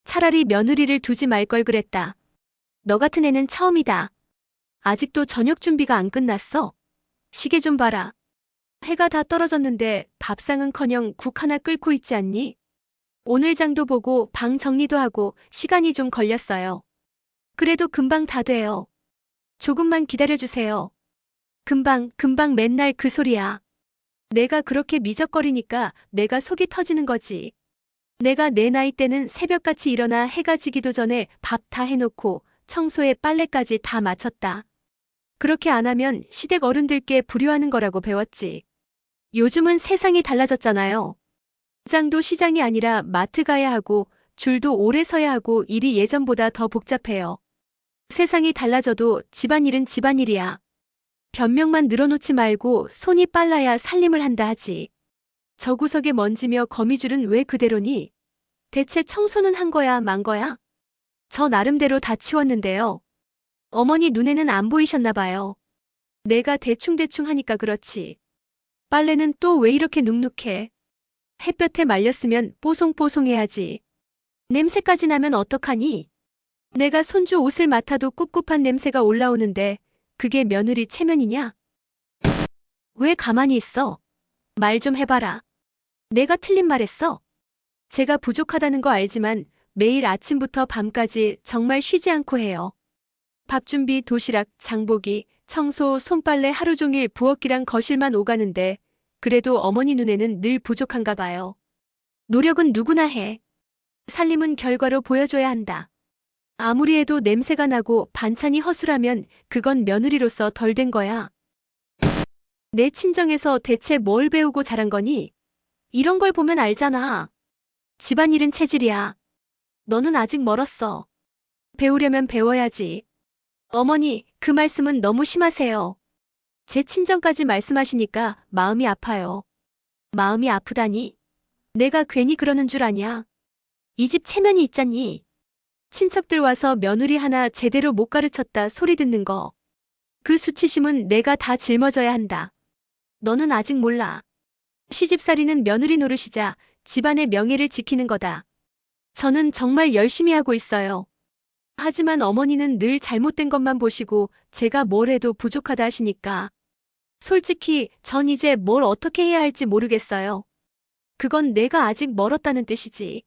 차라리 며느리를 두지 말 걸 그랬다. 너 같은 애는 처음이다. 아직도 저녁 준비가 안 끝났어? 시계 좀 봐라. 해가 다 떨어졌는데 밥상은커녕 국 하나 끓고 있지 않니? 오늘 장도 보고 방 정리도 하고 시간이 좀 걸렸어요. 그래도 금방 다 돼요. 조금만 기다려주세요. 금방 맨날 그 소리야. 내가 그렇게 미적거리니까 내가 속이 터지는 거지. 내가 내 나이 때는 새벽같이 일어나 해가 지기도 전에 밥 다 해놓고 청소에 빨래까지 다 마쳤다. 그렇게 안 하면 시댁 어른들께 불효하는 거라고 배웠지. 요즘은 세상이 달라졌잖아요. 시장도 시장이 아니라 마트 가야 하고 줄도 오래 서야 하고 일이 예전보다 더 복잡해요. 세상이 달라져도 집안일은 집안일이야. 변명만 늘어놓지 말고 손이 빨라야 살림을 한다 하지. 저 구석에 먼지며 거미줄은 왜 그대로니? 대체 청소는 한 거야, 만 거야? 저 나름대로 다 치웠는데요. 어머니 눈에는 안 보이셨나 봐요. 내가 대충대충 하니까 그렇지. 빨래는 또 왜 이렇게 눅눅해? 햇볕에 말렸으면 뽀송뽀송해야지. 냄새까지 나면 어떡하니? 내가 손주 옷을 맡아도 꿉꿉한 냄새가 올라오는데 그게 며느리 체면이냐? 왜 가만히 있어? 말 좀 해봐라. 내가 틀린 말 했어? 제가 부족하다는 거 알지만 매일 아침부터 밤까지 정말 쉬지 않고 해요. 밥 준비, 도시락, 장보기, 청소, 손빨래 하루 종일 부엌이랑 거실만 오가는데 그래도 어머니 눈에는 늘 부족한가 봐요. 노력은 누구나 해. 살림은 결과로 보여줘야 한다. 아무리 해도 냄새가 나고 반찬이 허술하면 그건 며느리로서 덜 된 거야. 내 친정에서 대체 뭘 배우고 자란 거니? 이런 걸 보면 알잖아. 집안일은 체질이야. 너는 아직 멀었어. 배우려면 배워야지. 어머니, 그 말씀은 너무 심하세요. 제 친정까지 말씀하시니까 마음이 아파요. 마음이 아프다니? 내가 괜히 그러는 줄 아냐? 이 집 체면이 있잖니. 친척들 와서 며느리 하나 제대로 못 가르쳤다 소리 듣는 거. 그 수치심은 내가 다 짊어져야 한다. 너는 아직 몰라. 시집살이는 며느리 노릇이자 집안의 명예를 지키는 거다. 저는 정말 열심히 하고 있어요. 하지만 어머니는 늘 잘못된 것만 보시고 제가 뭘 해도 부족하다 하시니까. 솔직히 전 이제 뭘 어떻게 해야 할지 모르겠어요. 그건 내가 아직 멀었다는 뜻이지.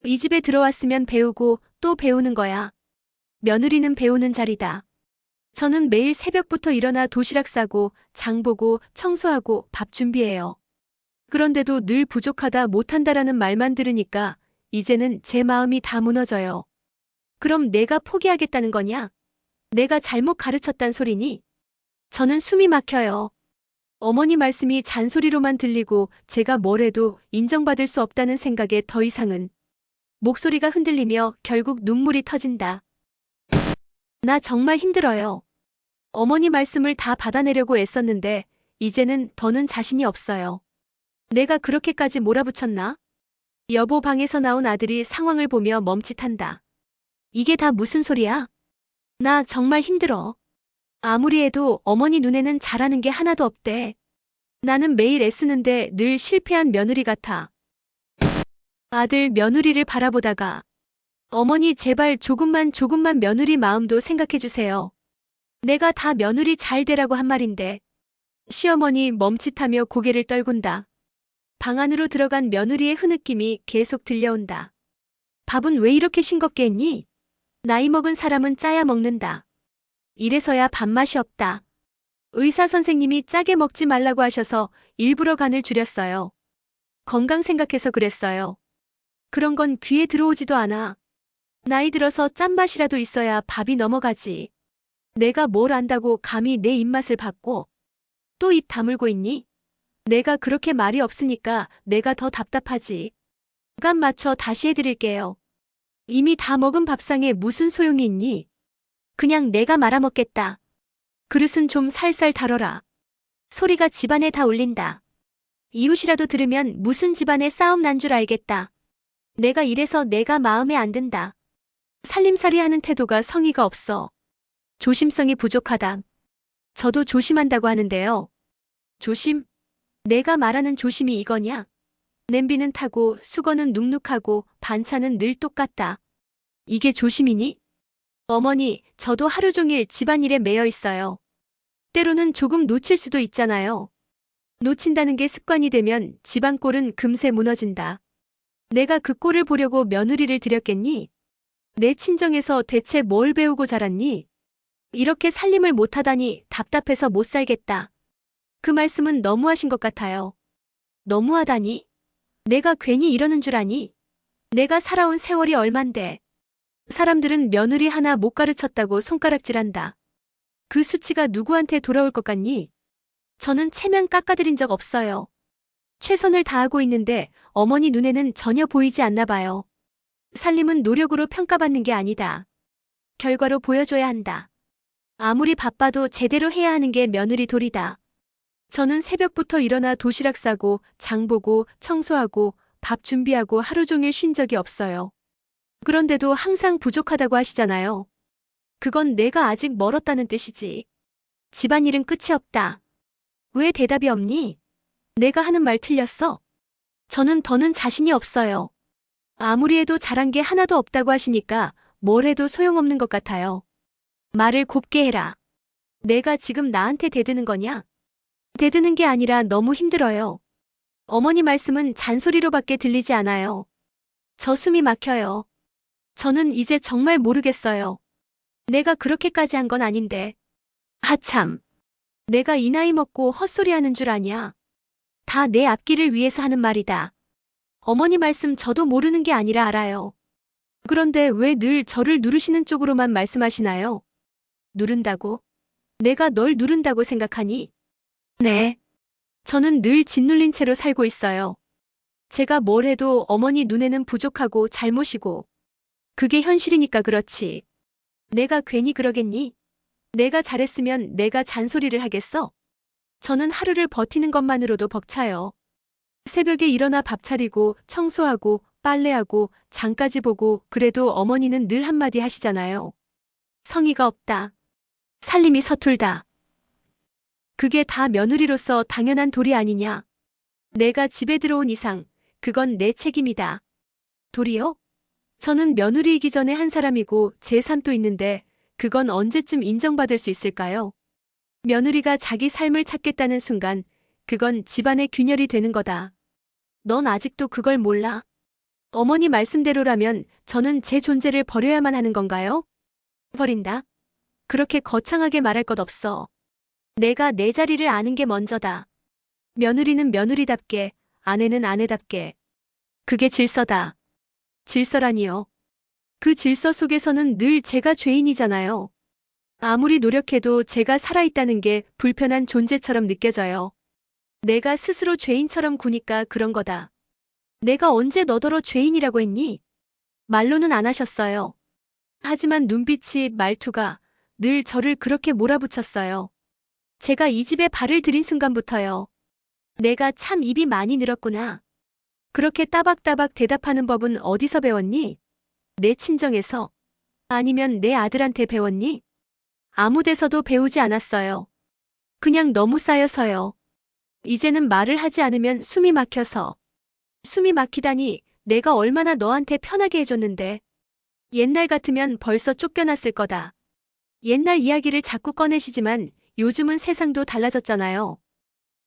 이 집에 들어왔으면 배우고 또 배우는 거야. 며느리는 배우는 자리다. 저는 매일 새벽부터 일어나 도시락 싸고 장 보고 청소하고 밥 준비해요. 그런데도 늘 부족하다 못한다라는 말만 들으니까 이제는 제 마음이 다 무너져요. 그럼 내가 포기하겠다는 거냐? 내가 잘못 가르쳤단 소리니? 저는 숨이 막혀요. 어머니 말씀이 잔소리로만 들리고 제가 뭘 해도 인정받을 수 없다는 생각에 더 이상은 목소리가 흔들리며 결국 눈물이 터진다. 나 정말 힘들어요. 어머니 말씀을 다 받아내려고 애썼는데 이제는 더는 자신이 없어요. 내가 그렇게까지 몰아붙였나? 여보 방에서 나온 아들이 상황을 보며 멈칫한다. 이게 다 무슨 소리야? 나 정말 힘들어. 아무리 해도 어머니 눈에는 잘하는 게 하나도 없대. 나는 매일 애쓰는데 늘 실패한 며느리 같아. 아들 며느리를 바라보다가 어머니 제발 조금만 며느리 마음도 생각해주세요. 내가 다 며느리 잘 되라고 한 말인데. 시어머니 멈칫하며 고개를 떨군다. 방 안으로 들어간 며느리의 흐느낌이 계속 들려온다. 밥은 왜 이렇게 싱겁게 했니? 나이 먹은 사람은 짜야 먹는다. 이래서야 밥맛이 없다. 의사 선생님이 짜게 먹지 말라고 하셔서 일부러 간을 줄였어요. 건강 생각해서 그랬어요. 그런 건 귀에 들어오지도 않아. 나이 들어서 짠맛이라도 있어야 밥이 넘어가지. 내가 뭘 안다고 감히 내 입맛을 바꿔? 또 입 다물고 있니? 내가 그렇게 말이 없으니까 내가 더 답답하지. 간 맞춰 다시 해드릴게요. 이미 다 먹은 밥상에 무슨 소용이 있니? 그냥 내가 말아먹겠다. 그릇은 좀 살살 다뤄라. 소리가 집안에 다 울린다. 이웃이라도 들으면 무슨 집안에 싸움 난 줄 알겠다. 내가 이래서 내가 마음에 안 든다. 살림살이 하는 태도가 성의가 없어. 조심성이 부족하다. 저도 조심한다고 하는데요. 조심? 내가 말하는 조심이 이거냐? 냄비는 타고 수건은 눅눅하고 반찬은 늘 똑같다. 이게 조심이니? 어머니, 저도 하루 종일 집안일에 매여 있어요. 때로는 조금 놓칠 수도 있잖아요. 놓친다는 게 습관이 되면 집안 꼴은 금세 무너진다. 내가 그 꼴을 보려고 며느리를 들였겠니? 내 친정에서 대체 뭘 배우고 자랐니? 이렇게 살림을 못하다니 답답해서 못 살겠다. 그 말씀은 너무하신 것 같아요. 너무하다니? 내가 괜히 이러는 줄 아니? 내가 살아온 세월이 얼만데. 사람들은 며느리 하나 못 가르쳤다고 손가락질한다. 그 수치가 누구한테 돌아올 것 같니? 저는 체면 깎아드린 적 없어요. 최선을 다하고 있는데 어머니 눈에는 전혀 보이지 않나 봐요. 살림은 노력으로 평가받는 게 아니다. 결과로 보여줘야 한다. 아무리 바빠도 제대로 해야 하는 게 며느리 도리다. 저는 새벽부터 일어나 도시락 싸고 장 보고 청소하고 밥 준비하고 하루 종일 쉰 적이 없어요. 그런데도 항상 부족하다고 하시잖아요. 그건 내가 아직 멀었다는 뜻이지. 집안일은 끝이 없다. 왜 대답이 없니? 내가 하는 말 틀렸어? 저는 더는 자신이 없어요. 아무리 해도 잘한 게 하나도 없다고 하시니까 뭘 해도 소용없는 것 같아요. 말을 곱게 해라. 내가 지금 나한테 대드는 거냐? 대드는 게 아니라 너무 힘들어요. 어머니 말씀은 잔소리로밖에 들리지 않아요. 저 숨이 막혀요. 저는 이제 정말 모르겠어요. 내가 그렇게까지 한 건 아닌데. 하참. 내가 이 나이 먹고 헛소리하는 줄 아냐? 다 내 앞길을 위해서 하는 말이다. 어머니 말씀 저도 모르는 게 아니라 알아요. 그런데 왜 늘 저를 누르시는 쪽으로만 말씀하시나요? 누른다고? 내가 널 누른다고 생각하니? 네. 저는 늘 짓눌린 채로 살고 있어요. 제가 뭘 해도 어머니 눈에는 부족하고 잘못이고. 그게 현실이니까 그렇지. 내가 괜히 그러겠니? 내가 잘했으면 내가 잔소리를 하겠어? 저는 하루를 버티는 것만으로도 벅차요. 새벽에 일어나 밥 차리고 청소하고 빨래하고 장까지 보고 그래도 어머니는 늘 한마디 하시잖아요. 성의가 없다. 살림이 서툴다. 그게 다 며느리로서 당연한 도리 아니냐. 내가 집에 들어온 이상 그건 내 책임이다. 도리요? 저는 며느리이기 전에 한 사람이고 제 삶도 있는데 그건 언제쯤 인정받을 수 있을까요? 며느리가 자기 삶을 찾겠다는 순간 그건 집안의 균열이 되는 거다. 넌 아직도 그걸 몰라? 어머니 말씀대로라면 저는 제 존재를 버려야만 하는 건가요? 버린다? 그렇게 거창하게 말할 것 없어. 내가 내 자리를 아는 게 먼저다. 며느리는 며느리답게, 아내는 아내답게. 그게 질서다. 질서라니요. 그 질서 속에서는 늘 제가 죄인이잖아요. 아무리 노력해도 제가 살아있다는 게 불편한 존재처럼 느껴져요. 내가 스스로 죄인처럼 구니까 그런 거다. 내가 언제 너더러 죄인이라고 했니? 말로는 안 하셨어요. 하지만 눈빛이, 말투가 늘 저를 그렇게 몰아붙였어요. 제가 이 집에 발을 들인 순간부터요. 내가 참 입이 많이 늘었구나. 그렇게 따박따박 대답하는 법은 어디서 배웠니? 내 친정에서? 아니면 내 아들한테 배웠니? 아무 데서도 배우지 않았어요. 그냥 너무 쌓여서요. 이제는 말을 하지 않으면 숨이 막혀서. 숨이 막히다니 내가 얼마나 너한테 편하게 해줬는데. 옛날 같으면 벌써 쫓겨났을 거다. 옛날 이야기를 자꾸 꺼내시지만 요즘은 세상도 달라졌잖아요.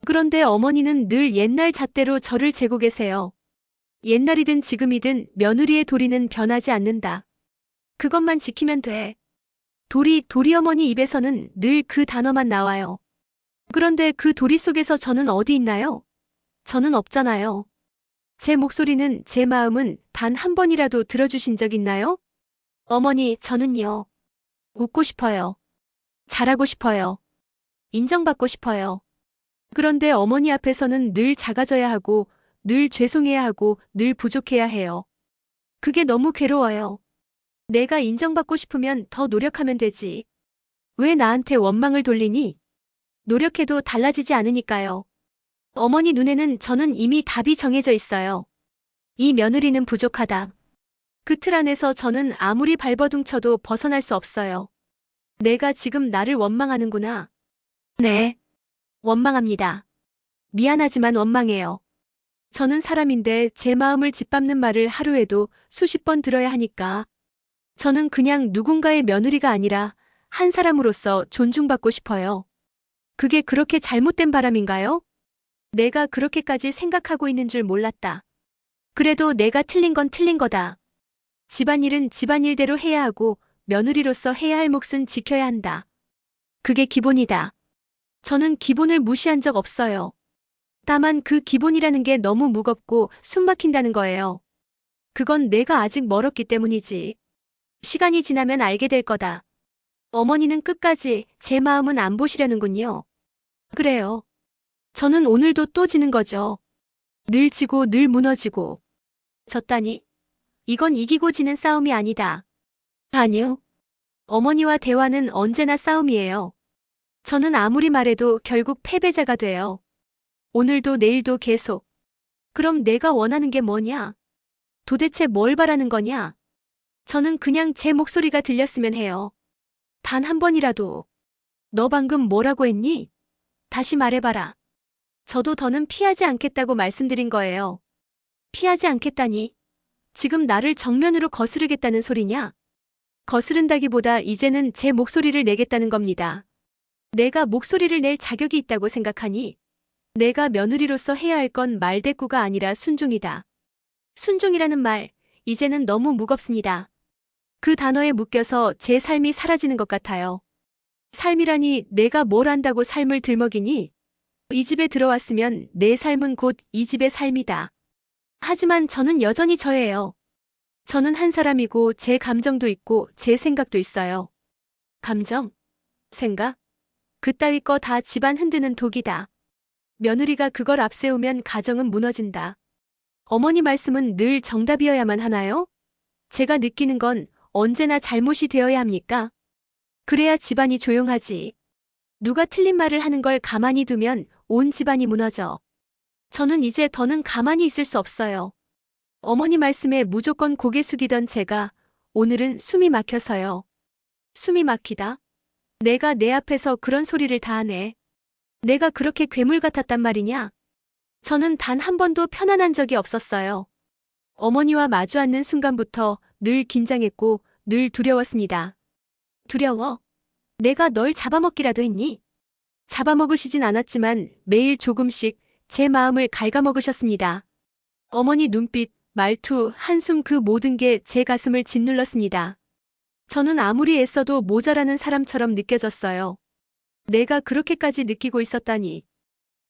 그런데 어머니는 늘 옛날 잣대로 저를 재고 계세요. 옛날이든 지금이든 며느리의 도리는 변하지 않는다. 그것만 지키면 돼. 도리 어머니 입에서는 늘 그 단어만 나와요. 그런데 그 도리 속에서 저는 어디 있나요? 저는 없잖아요. 제 목소리는, 제 마음은 단 한 번이라도 들어주신 적 있나요? 어머니, 저는요. 웃고 싶어요. 잘하고 싶어요. 인정받고 싶어요. 그런데 어머니 앞에서는 늘 작아져야 하고, 늘 죄송해야 하고, 늘 부족해야 해요. 그게 너무 괴로워요. 내가 인정받고 싶으면 더 노력하면 되지. 왜 나한테 원망을 돌리니? 노력해도 달라지지 않으니까요. 어머니 눈에는 저는 이미 답이 정해져 있어요. 이 며느리는 부족하다. 그 틀 안에서 저는 아무리 발버둥쳐도 벗어날 수 없어요. 내가 지금 나를 원망하는구나. 네. 원망합니다. 미안하지만 원망해요. 저는 사람인데 제 마음을 짓밟는 말을 하루에도 수십 번 들어야 하니까. 저는 그냥 누군가의 며느리가 아니라 한 사람으로서 존중받고 싶어요. 그게 그렇게 잘못된 바람인가요? 내가 그렇게까지 생각하고 있는 줄 몰랐다. 그래도 내가 틀린 건 틀린 거다. 집안일은 집안일대로 해야 하고 며느리로서 해야 할 몫은 지켜야 한다. 그게 기본이다. 저는 기본을 무시한 적 없어요. 다만 그 기본이라는 게 너무 무겁고 숨막힌다는 거예요. 그건 내가 아직 멀었기 때문이지. 시간이 지나면 알게 될 거다. 어머니는 끝까지 제 마음은 안 보시려는군요. 그래요. 저는 오늘도 또 지는 거죠. 늘 지고 늘 무너지고. 졌다니. 이건 이기고 지는 싸움이 아니다. 아니요. 어머니와 대화는 언제나 싸움이에요. 저는 아무리 말해도 결국 패배자가 돼요. 오늘도 내일도 계속. 그럼 내가 원하는 게 뭐냐? 도대체 뭘 바라는 거냐? 저는 그냥 제 목소리가 들렸으면 해요. 단 한 번이라도. 너 방금 뭐라고 했니? 다시 말해봐라. 저도 더는 피하지 않겠다고 말씀드린 거예요. 피하지 않겠다니. 지금 나를 정면으로 거스르겠다는 소리냐? 거스른다기보다 이제는 제 목소리를 내겠다는 겁니다. 내가 목소리를 낼 자격이 있다고 생각하니? 내가 며느리로서 해야 할 건 말대꾸가 아니라 순종이다. 순종이라는 말, 이제는 너무 무겁습니다. 그 단어에 묶여서 제 삶이 사라지는 것 같아요. 삶이라니 내가 뭘 안다고 삶을 들먹이니? 이 집에 들어왔으면 내 삶은 곧 이 집의 삶이다. 하지만 저는 여전히 저예요. 저는 한 사람이고 제 감정도 있고 제 생각도 있어요. 감정? 생각? 그따위 거 다 집안 흔드는 독이다. 며느리가 그걸 앞세우면 가정은 무너진다. 어머니 말씀은 늘 정답이어야만 하나요? 제가 느끼는 건 언제나 잘못이 되어야 합니까? 그래야 집안이 조용하지. 누가 틀린 말을 하는 걸 가만히 두면 온 집안이 무너져. 저는 이제 더는 가만히 있을 수 없어요. 어머니 말씀에 무조건 고개 숙이던 제가 오늘은 숨이 막혀서요. 숨이 막히다? 내가 내 앞에서 그런 소리를 다 하네. 내가 그렇게 괴물 같았단 말이냐? 저는 단 한 번도 편안한 적이 없었어요. 어머니와 마주 앉는 순간부터 늘 긴장했고 늘 두려웠습니다. 두려워? 내가 널 잡아먹기라도 했니? 잡아먹으시진 않았지만 매일 조금씩 제 마음을 갉아먹으셨습니다. 어머니 눈빛, 말투, 한숨 그 모든 게 제 가슴을 짓눌렀습니다. 저는 아무리 애써도 모자라는 사람처럼 느껴졌어요. 내가 그렇게까지 느끼고 있었다니.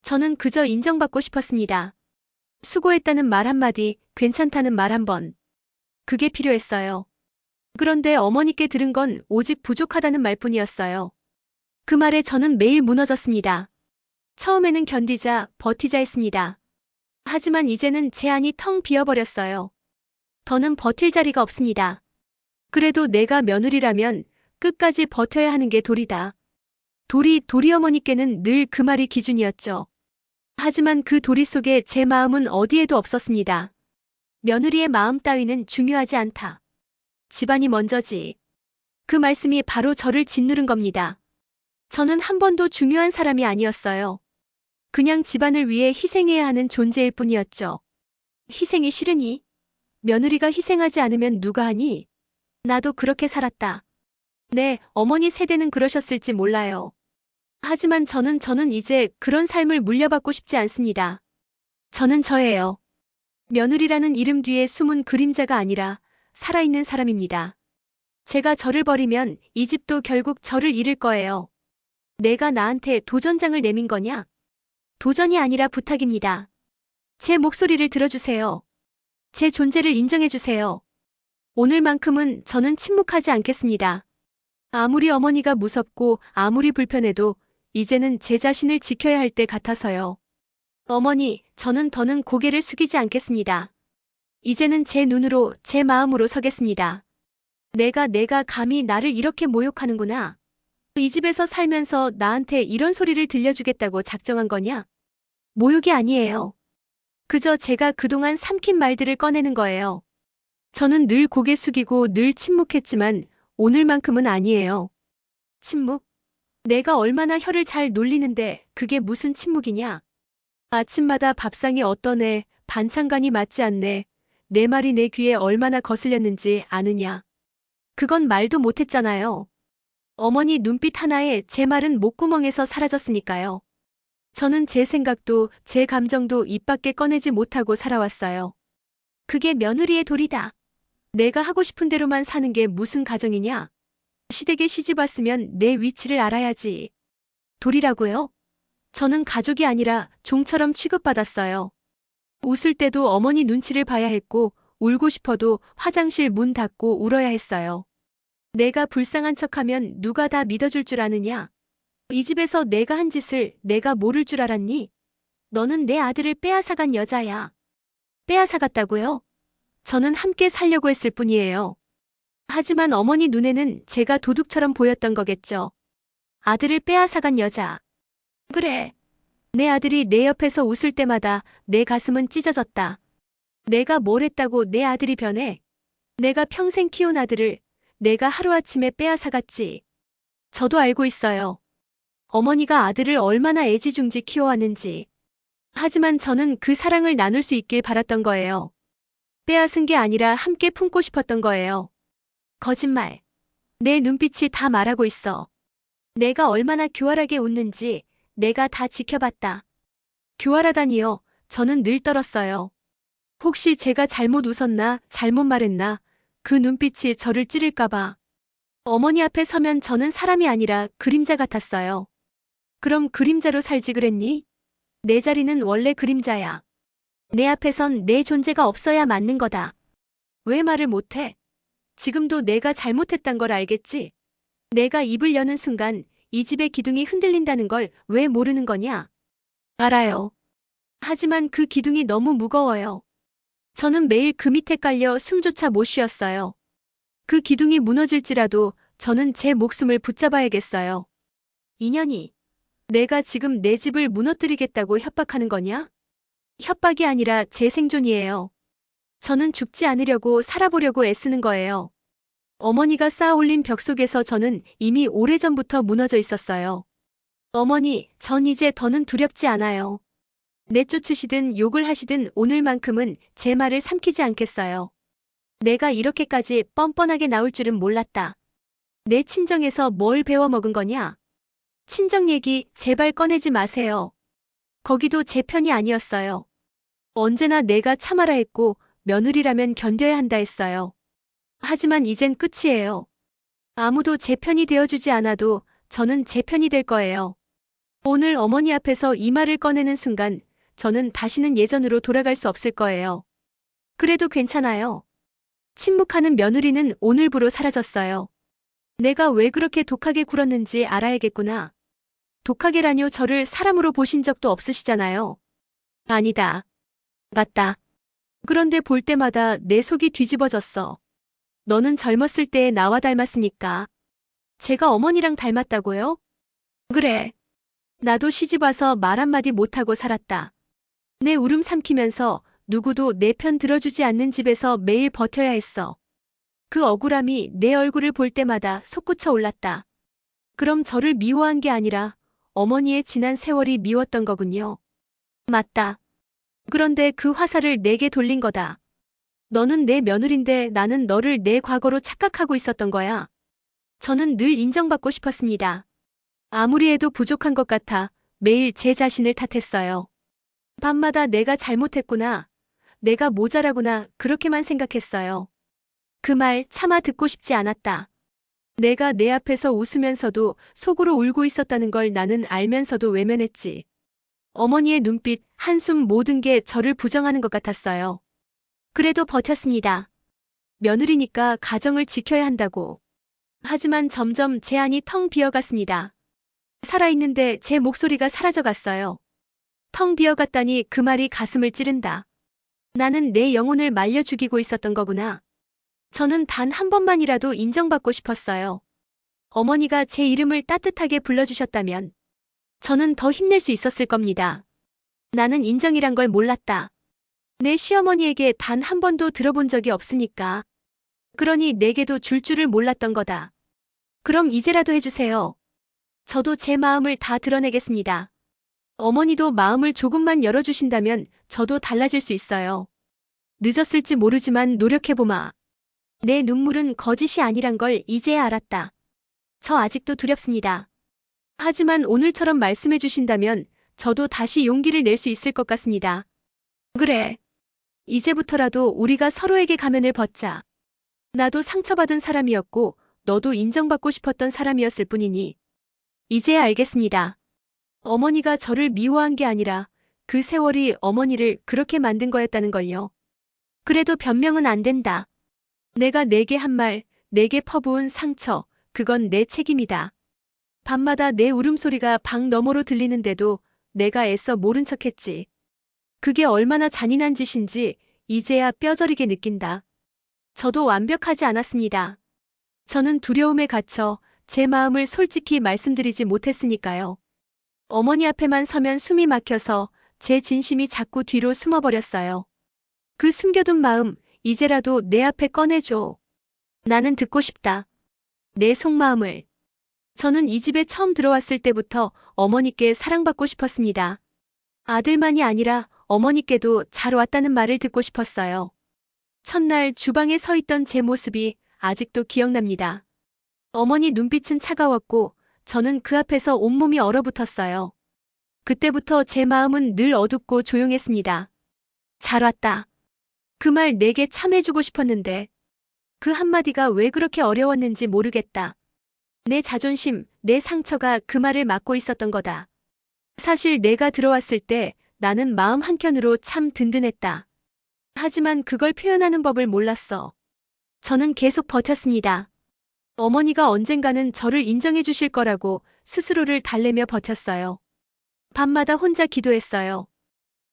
저는 그저 인정받고 싶었습니다. 수고했다는 말 한마디, 괜찮다는 말 한 번. 그게 필요했어요. 그런데 어머니께 들은 건 오직 부족하다는 말뿐이었어요. 그 말에 저는 매일 무너졌습니다. 처음에는 견디자, 버티자 했습니다. 하지만 이제는 제 안이 텅 비어버렸어요. 더는 버틸 자리가 없습니다. 그래도 내가 며느리라면 끝까지 버텨야 하는 게 도리다. 도리 어머니께는 늘 그 말이 기준이었죠. 하지만 그 도리 속에 제 마음은 어디에도 없었습니다. 며느리의 마음 따위는 중요하지 않다. 집안이 먼저지. 그 말씀이 바로 저를 짓누른 겁니다. 저는 한 번도 중요한 사람이 아니었어요. 그냥 집안을 위해 희생해야 하는 존재일 뿐이었죠. 희생이 싫으니? 며느리가 희생하지 않으면 누가 하니? 나도 그렇게 살았다. 네, 어머니 세대는 그러셨을지 몰라요. 하지만 저는 이제 그런 삶을 물려받고 싶지 않습니다. 저는 저예요. 며느리라는 이름 뒤에 숨은 그림자가 아니라 살아있는 사람입니다. 제가 저를 버리면 이 집도 결국 저를 잃을 거예요. 내가 나한테 도전장을 내민 거냐? 도전이 아니라 부탁입니다. 제 목소리를 들어주세요. 제 존재를 인정해주세요. 오늘만큼은 저는 침묵하지 않겠습니다. 아무리 어머니가 무섭고 아무리 불편해도 이제는 제 자신을 지켜야 할 때 같아서요. 어머니, 저는 더는 고개를 숙이지 않겠습니다. 이제는 제 눈으로, 제 마음으로 서겠습니다. 내가 감히 나를 이렇게 모욕하는구나. 이 집에서 살면서 나한테 이런 소리를 들려주겠다고 작정한 거냐? 모욕이 아니에요. 그저 제가 그동안 삼킨 말들을 꺼내는 거예요. 저는 늘 고개 숙이고 늘 침묵했지만 오늘만큼은 아니에요. 침묵? 내가 얼마나 혀를 잘 놀리는데 그게 무슨 침묵이냐? 아침마다 밥상이 어떠네, 반찬간이 맞지 않네, 내 말이 내 귀에 얼마나 거슬렸는지 아느냐? 그건 말도 못했잖아요. 어머니 눈빛 하나에 제 말은 목구멍에서 사라졌으니까요. 저는 제 생각도 제 감정도 입 밖에 꺼내지 못하고 살아왔어요. 그게 며느리의 도리다. 내가 하고 싶은 대로만 사는 게 무슨 가정이냐? 시댁에 시집 왔으면 내 위치를 알아야지. 도리라고요? 저는 가족이 아니라 종처럼 취급받았어요. 웃을 때도 어머니 눈치를 봐야 했고, 울고 싶어도 화장실 문 닫고 울어야 했어요. 내가 불쌍한 척하면 누가 다 믿어줄 줄 아느냐? 이 집에서 내가 한 짓을 내가 모를 줄 알았니? 너는 내 아들을 빼앗아간 여자야. 빼앗아갔다고요? 저는 함께 살려고 했을 뿐이에요. 하지만 어머니 눈에는 제가 도둑처럼 보였던 거겠죠. 아들을 빼앗아간 여자. 그래. 내 아들이 내 옆에서 웃을 때마다 내 가슴은 찢어졌다. 내가 뭘 했다고 내 아들이 변해? 내가 평생 키운 아들을 내가 하루아침에 빼앗아갔지. 저도 알고 있어요. 어머니가 아들을 얼마나 애지중지 키워왔는지. 하지만 저는 그 사랑을 나눌 수 있길 바랐던 거예요. 빼앗은 게 아니라 함께 품고 싶었던 거예요. 거짓말. 내 눈빛이 다 말하고 있어. 내가 얼마나 교활하게 웃는지 내가 다 지켜봤다. 교활하다니요. 저는 늘 떨었어요. 혹시 제가 잘못 웃었나, 잘못 말했나, 그 눈빛이 저를 찌를까봐. 어머니 앞에 서면 저는 사람이 아니라 그림자 같았어요. 그럼 그림자로 살지 그랬니? 내 자리는 원래 그림자야. 내 앞에선 내 존재가 없어야 맞는 거다. 왜 말을 못해? 지금도 내가 잘못했단 걸 알겠지? 내가 입을 여는 순간 이 집의 기둥이 흔들린다는 걸 왜 모르는 거냐? 알아요. 하지만 그 기둥이 너무 무거워요. 저는 매일 그 밑에 깔려 숨조차 못 쉬었어요. 그 기둥이 무너질지라도 저는 제 목숨을 붙잡아야겠어요. 인연이. 내가 지금 내 집을 무너뜨리겠다고 협박하는 거냐? 협박이 아니라 제 생존이에요. 저는 죽지 않으려고 살아보려고 애쓰는 거예요. 어머니가 쌓아올린 벽 속에서 저는 이미 오래전부터 무너져 있었어요. 어머니, 전 이제 더는 두렵지 않아요. 내쫓으시든 욕을 하시든 오늘만큼은 제 말을 삼키지 않겠어요. 내가 이렇게까지 뻔뻔하게 나올 줄은 몰랐다. 내 친정에서 뭘 배워먹은 거냐? 친정 얘기 제발 꺼내지 마세요. 거기도 제 편이 아니었어요. 언제나 내가 참아라 했고 며느리라면 견뎌야 한다 했어요. 하지만 이젠 끝이에요. 아무도 제 편이 되어주지 않아도 저는 제 편이 될 거예요. 오늘 어머니 앞에서 이 말을 꺼내는 순간 저는 다시는 예전으로 돌아갈 수 없을 거예요. 그래도 괜찮아요. 침묵하는 며느리는 오늘부로 사라졌어요. 내가 왜 그렇게 독하게 굴었는지 알아야겠구나. 독하게라뇨. 저를 사람으로 보신 적도 없으시잖아요. 아니다. 맞다. 그런데 볼 때마다 내 속이 뒤집어졌어. 너는 젊었을 때 나와 닮았으니까. 제가 어머니랑 닮았다고요? 그래. 나도 시집와서 말 한마디 못하고 살았다. 내 울음 삼키면서 누구도 내 편 들어주지 않는 집에서 매일 버텨야 했어. 그 억울함이 내 얼굴을 볼 때마다 솟구쳐 올랐다. 그럼 저를 미워한 게 아니라 어머니의 지난 세월이 미웠던 거군요. 맞다. 그런데 그 화살을 내게 돌린 거다. 너는 내 며느린데 나는 너를 내 과거로 착각하고 있었던 거야. 저는 늘 인정받고 싶었습니다. 아무리 해도 부족한 것 같아 매일 제 자신을 탓했어요. 밤마다 내가 잘못했구나. 내가 모자라구나. 그렇게만 생각했어요. 그 말 차마 듣고 싶지 않았다. 내가 내 앞에서 웃으면서도 속으로 울고 있었다는 걸 나는 알면서도 외면했지. 어머니의 눈빛, 한숨 모든 게 저를 부정하는 것 같았어요. 그래도 버텼습니다. 며느리니까 가정을 지켜야 한다고. 하지만 점점 제 안이 텅 비어갔습니다. 살아있는데 제 목소리가 사라져갔어요. 텅 비어갔다니 그 말이 가슴을 찌른다. 나는 내 영혼을 말려 죽이고 있었던 거구나. 저는 단 한 번만이라도 인정받고 싶었어요. 어머니가 제 이름을 따뜻하게 불러주셨다면 저는 더 힘낼 수 있었을 겁니다. 나는 인정이란 걸 몰랐다. 내 시어머니에게 단 한 번도 들어본 적이 없으니까. 그러니 내게도 줄 줄을 몰랐던 거다. 그럼 이제라도 해주세요. 저도 제 마음을 다 드러내겠습니다. 어머니도 마음을 조금만 열어주신다면 저도 달라질 수 있어요. 늦었을지 모르지만 노력해보마. 내 눈물은 거짓이 아니란 걸 이제야 알았다. 저 아직도 두렵습니다. 하지만 오늘처럼 말씀해 주신다면 저도 다시 용기를 낼 수 있을 것 같습니다. 그래. 이제부터라도 우리가 서로에게 가면을 벗자. 나도 상처받은 사람이었고 너도 인정받고 싶었던 사람이었을 뿐이니. 이제야 알겠습니다. 어머니가 저를 미워한 게 아니라 그 세월이 어머니를 그렇게 만든 거였다는 걸요. 그래도 변명은 안 된다. 내가 내게 한 말, 내게 퍼부은 상처, 그건 내 책임이다. 밤마다 내 울음소리가 방 너머로 들리는데도 내가 애써 모른 척했지. 그게 얼마나 잔인한 짓인지 이제야 뼈저리게 느낀다. 저도 완벽하지 않았습니다. 저는 두려움에 갇혀 제 마음을 솔직히 말씀드리지 못했으니까요. 어머니 앞에만 서면 숨이 막혀서 제 진심이 자꾸 뒤로 숨어버렸어요. 그 숨겨둔 마음, 이제라도 내 앞에 꺼내줘. 나는 듣고 싶다. 내 속마음을. 저는 이 집에 처음 들어왔을 때부터 어머니께 사랑받고 싶었습니다. 아들만이 아니라 어머니께도 잘 왔다는 말을 듣고 싶었어요. 첫날 주방에 서 있던 제 모습이 아직도 기억납니다. 어머니 눈빛은 차가웠고 저는 그 앞에서 온몸이 얼어붙었어요. 그때부터 제 마음은 늘 어둡고 조용했습니다. 잘 왔다. 그 말 내게 참 해주고 싶었는데 그 한마디가 왜 그렇게 어려웠는지 모르겠다. 내 자존심, 내 상처가 그 말을 막고 있었던 거다. 사실 내가 들어왔을 때 나는 마음 한켠으로 참 든든했다. 하지만 그걸 표현하는 법을 몰랐어. 저는 계속 버텼습니다. 어머니가 언젠가는 저를 인정해 주실 거라고 스스로를 달래며 버텼어요. 밤마다 혼자 기도했어요.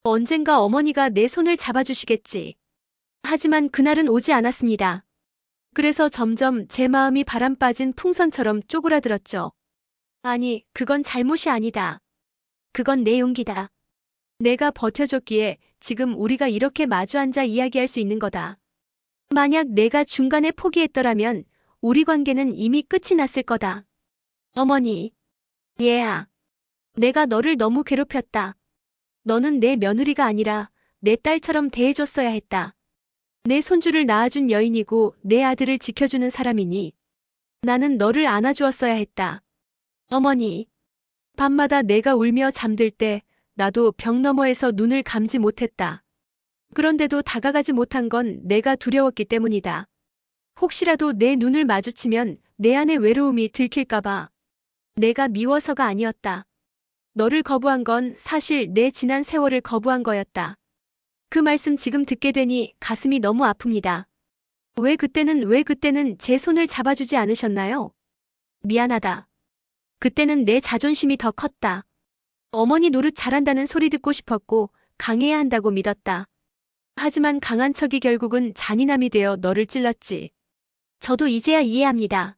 언젠가 어머니가 내 손을 잡아주시겠지. 하지만 그날은 오지 않았습니다. 그래서 점점 제 마음이 바람 빠진 풍선처럼 쪼그라들었죠. 아니, 그건 잘못이 아니다. 그건 내 용기다. 내가 버텨줬기에 지금 우리가 이렇게 마주 앉아 이야기할 수 있는 거다. 만약 내가 중간에 포기했더라면 우리 관계는 이미 끝이 났을 거다. 어머니. 얘야. 내가 너를 너무 괴롭혔다. 너는 내 며느리가 아니라 내 딸처럼 대해줬어야 했다. 내 손주를 낳아준 여인이고 내 아들을 지켜주는 사람이니 나는 너를 안아주었어야 했다. 어머니. 밤마다 내가 울며 잠들 때 나도 벽 너머에서 눈을 감지 못했다. 그런데도 다가가지 못한 건 내가 두려웠기 때문이다. 혹시라도 내 눈을 마주치면 내 안의 외로움이 들킬까봐. 내가 미워서가 아니었다. 너를 거부한 건 사실 내 지난 세월을 거부한 거였다. 그 말씀 지금 듣게 되니 가슴이 너무 아픕니다. 왜 그때는 제 손을 잡아주지 않으셨나요? 미안하다. 그때는 내 자존심이 더 컸다. 어머니 노릇 잘한다는 소리 듣고 싶었고 강해야 한다고 믿었다. 하지만 강한 척이 결국은 잔인함이 되어 너를 찔렀지. 저도 이제야 이해합니다.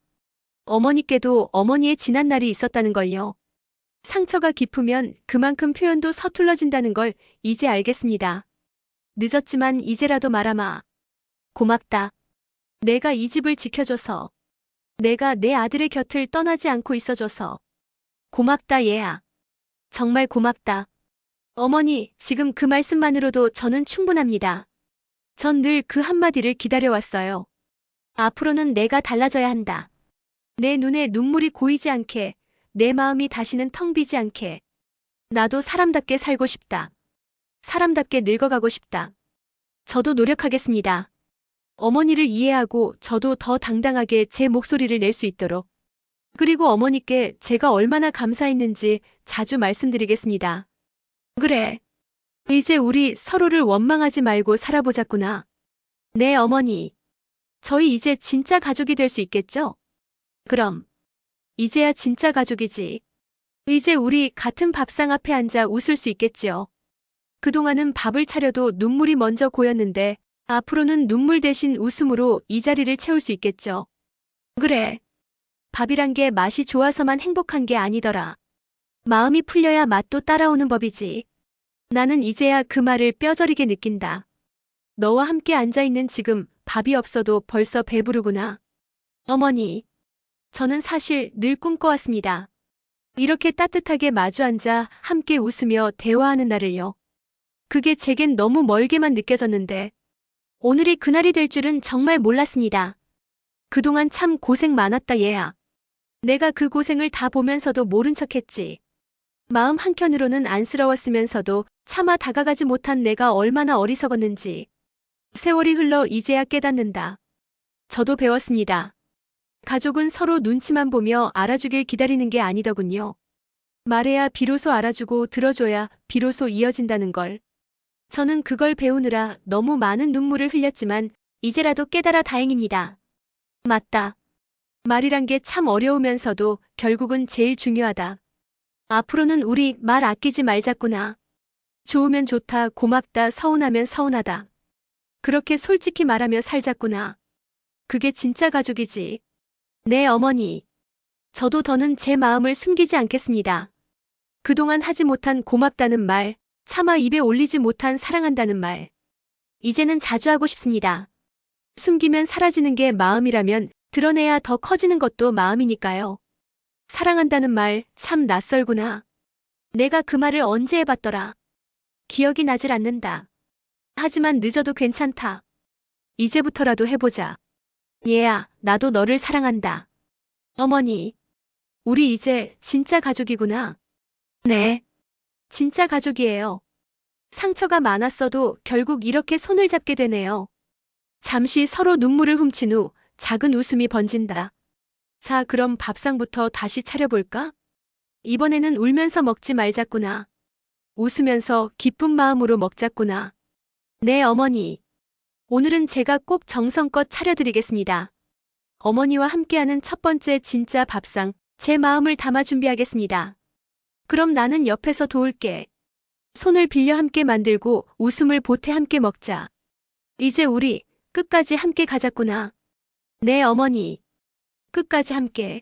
어머니께도 어머니의 지난 날이 있었다는 걸요. 상처가 깊으면 그만큼 표현도 서툴러진다는 걸 이제 알겠습니다. 늦었지만 이제라도 말아마. 고맙다. 내가 이 집을 지켜줘서. 내가 내 아들의 곁을 떠나지 않고 있어줘서. 고맙다 얘야. 정말 고맙다. 어머니, 지금 그 말씀만으로도 저는 충분합니다. 전 늘 그 한마디를 기다려왔어요. 앞으로는 내가 달라져야 한다. 내 눈에 눈물이 고이지 않게, 내 마음이 다시는 텅 비지 않게. 나도 사람답게 살고 싶다. 사람답게 늙어가고 싶다. 저도 노력하겠습니다. 어머니를 이해하고 저도 더 당당하게 제 목소리를 낼 수 있도록. 그리고 어머니께 제가 얼마나 감사했는지 자주 말씀드리겠습니다. 그래. 이제 우리 서로를 원망하지 말고 살아보자꾸나. 네, 어머니. 저희 이제 진짜 가족이 될 수 있겠죠? 그럼. 이제야 진짜 가족이지. 이제 우리 같은 밥상 앞에 앉아 웃을 수 있겠지요. 그동안은 밥을 차려도 눈물이 먼저 고였는데 앞으로는 눈물 대신 웃음으로 이 자리를 채울 수 있겠죠. 그래. 밥이란 게 맛이 좋아서만 행복한 게 아니더라. 마음이 풀려야 맛도 따라오는 법이지. 나는 이제야 그 말을 뼈저리게 느낀다. 너와 함께 앉아있는 지금 밥이 없어도 벌써 배부르구나. 어머니. 저는 사실 늘 꿈꿔왔습니다. 이렇게 따뜻하게 마주 앉아 함께 웃으며 대화하는 날을요. 그게 제겐 너무 멀게만 느껴졌는데 오늘이 그날이 될 줄은 정말 몰랐습니다. 그동안 참 고생 많았다 얘야. 내가 그 고생을 다 보면서도 모른 척했지. 마음 한켠으로는 안쓰러웠으면서도 차마 다가가지 못한 내가 얼마나 어리석었는지. 세월이 흘러 이제야 깨닫는다. 저도 배웠습니다. 가족은 서로 눈치만 보며 알아주길 기다리는 게 아니더군요. 말해야 비로소 알아주고 들어줘야 비로소 이어진다는 걸. 저는 그걸 배우느라 너무 많은 눈물을 흘렸지만 이제라도 깨달아 다행입니다. 맞다. 말이란 게 참 어려우면서도 결국은 제일 중요하다. 앞으로는 우리 말 아끼지 말자꾸나. 좋으면 좋다, 고맙다, 서운하면 서운하다. 그렇게 솔직히 말하며 살자꾸나. 그게 진짜 가족이지. 네, 어머니. 저도 더는 제 마음을 숨기지 않겠습니다. 그동안 하지 못한 고맙다는 말, 차마 입에 올리지 못한 사랑한다는 말. 이제는 자주 하고 싶습니다. 숨기면 사라지는 게 마음이라면 드러내야 더 커지는 것도 마음이니까요. 사랑한다는 말 참 낯설구나. 내가 그 말을 언제 해봤더라. 기억이 나질 않는다. 하지만 늦어도 괜찮다. 이제부터라도 해보자. 얘야, 나도 너를 사랑한다. 어머니, 우리 이제 진짜 가족이구나. 네, 진짜 가족이에요. 상처가 많았어도 결국 이렇게 손을 잡게 되네요. 잠시 서로 눈물을 훔친 후 작은 웃음이 번진다. 자, 그럼 밥상부터 다시 차려볼까? 이번에는 울면서 먹지 말자꾸나. 웃으면서 기쁜 마음으로 먹자꾸나. 네, 어머니. 오늘은 제가 꼭 정성껏 차려드리겠습니다. 어머니와 함께하는 첫 번째 진짜 밥상, 제 마음을 담아 준비하겠습니다. 그럼 나는 옆에서 도울게. 손을 빌려 함께 만들고 웃음을 보태 함께 먹자. 이제 우리 끝까지 함께 가자꾸나. 네, 어머니. 끝까지 함께.